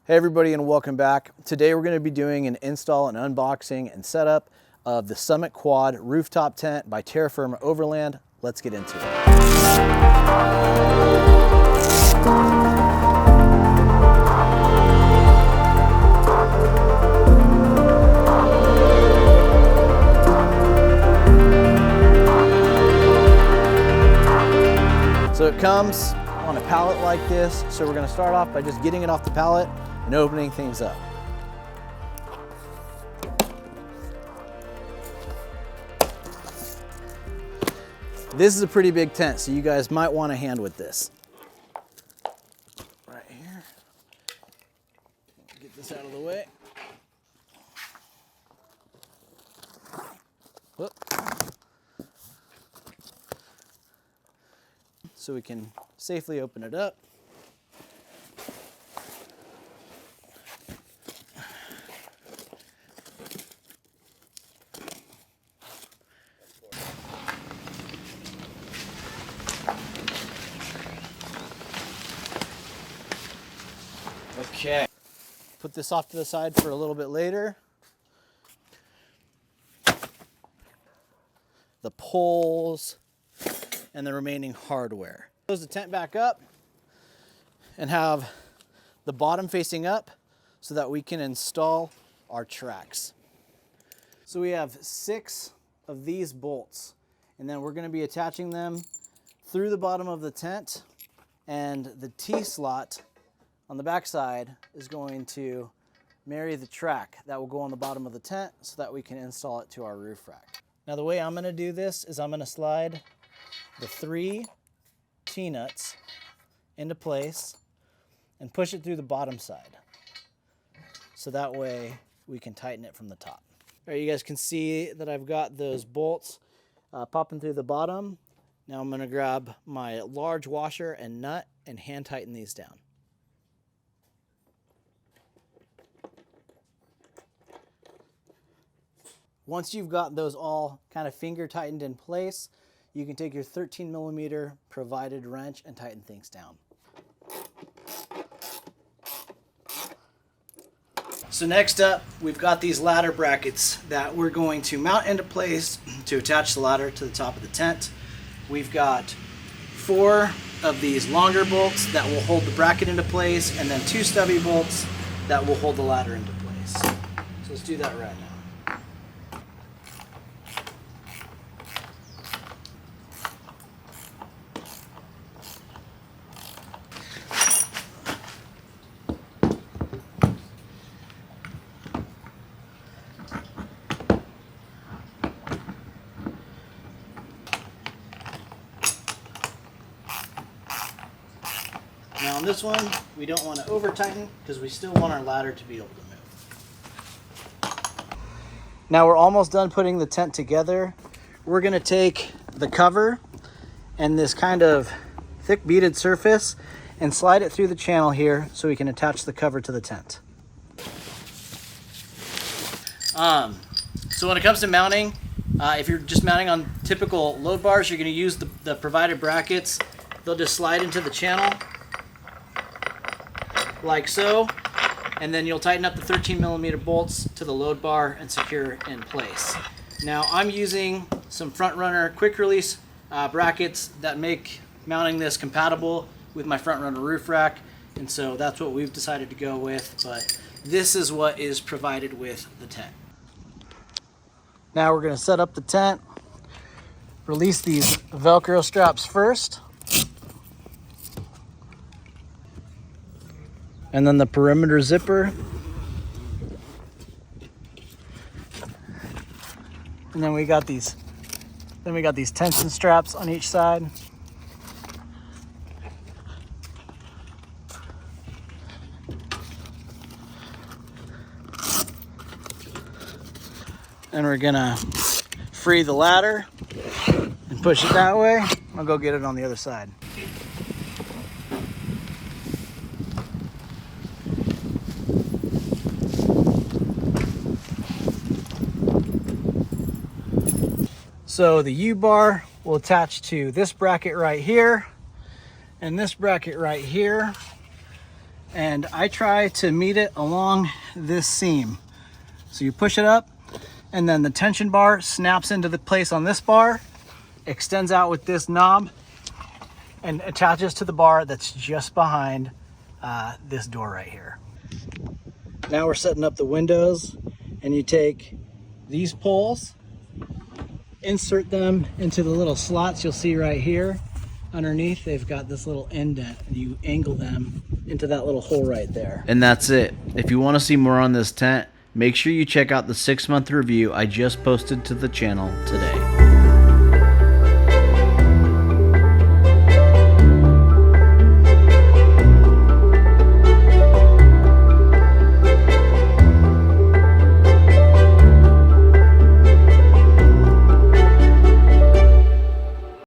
Hey everybody, and welcome back. Today we're going to be doing an install and unboxing and setup of the Summit Quad rooftop tent by Terra Firma Overland. Let's get into it. So it comes on a pallet like this. So we're going to start off by just getting it off the pallet and opening things up. This is a pretty big tent, so you guys might want a hand with this. Right here. Get this out of the way. Whoop. So we can safely open it up. Okay, put this off to the side for a little bit later. The poles and the remaining hardware. Close the tent back up and have the bottom facing up so that we can install our tracks. So we have 6 of these bolts, and then we're going to be attaching them through the bottom of the tent, and the T-slot on the back side is going to marry the track that will go on the bottom of the tent so that we can install it to our roof rack. Now the way I'm going to do this is I'm going to slide the 3 T-nuts into place and push it through the bottom side. So that way we can tighten it from the top. All right, you guys can see that I've got those bolts popping through the bottom. Now I'm going to grab my large washer and nut and hand tighten these down. Once you've got those all kind of finger tightened in place, you can take your 13mm provided wrench and tighten things down. So next up, we've got these ladder brackets that we're going to mount into place to attach the ladder to the top of the tent. We've got 4 of these longer bolts that will hold the bracket into place, and then 2 stubby bolts that will hold the ladder into place. So let's do that right now. Now on this one, we don't want to over tighten because we still want our ladder to be able to move. Now we're almost done putting the tent together. We're going to take the cover and this kind of thick beaded surface and slide it through the channel here so we can attach the cover to the tent. So when it comes to mounting, if you're just mounting on typical load bars, you're going to use the provided brackets. They'll just slide into the channel like so, and then you'll tighten up the 13mm bolts to the load bar and secure in place. Now I'm using some front runner quick release brackets that make mounting this compatible with my front runner roof rack, and so that's what we've decided to go with, but this is what is provided with the tent. Now we're going to set up the tent, release these Velcro straps first, and then the perimeter zipper, and then we got these tension straps on each side. And we're gonna free the ladder and push it that way. I'll go get it on the other side. So the U-bar will attach to this bracket right here and this bracket right here. and I try to meet it along this seam. So you push it up, and then the tension bar snaps into the place on this bar, extends out with this knob, and attaches to the bar that's just behind this door right here. Now we're setting up the windows, and you take these poles, insert them into the little slots you'll see right here. Underneath, they've got this little indent, and you angle them into that little hole right there. And that's it. If you want to see more on this tent, make sure you check out the 6-month review I just posted to the channel today.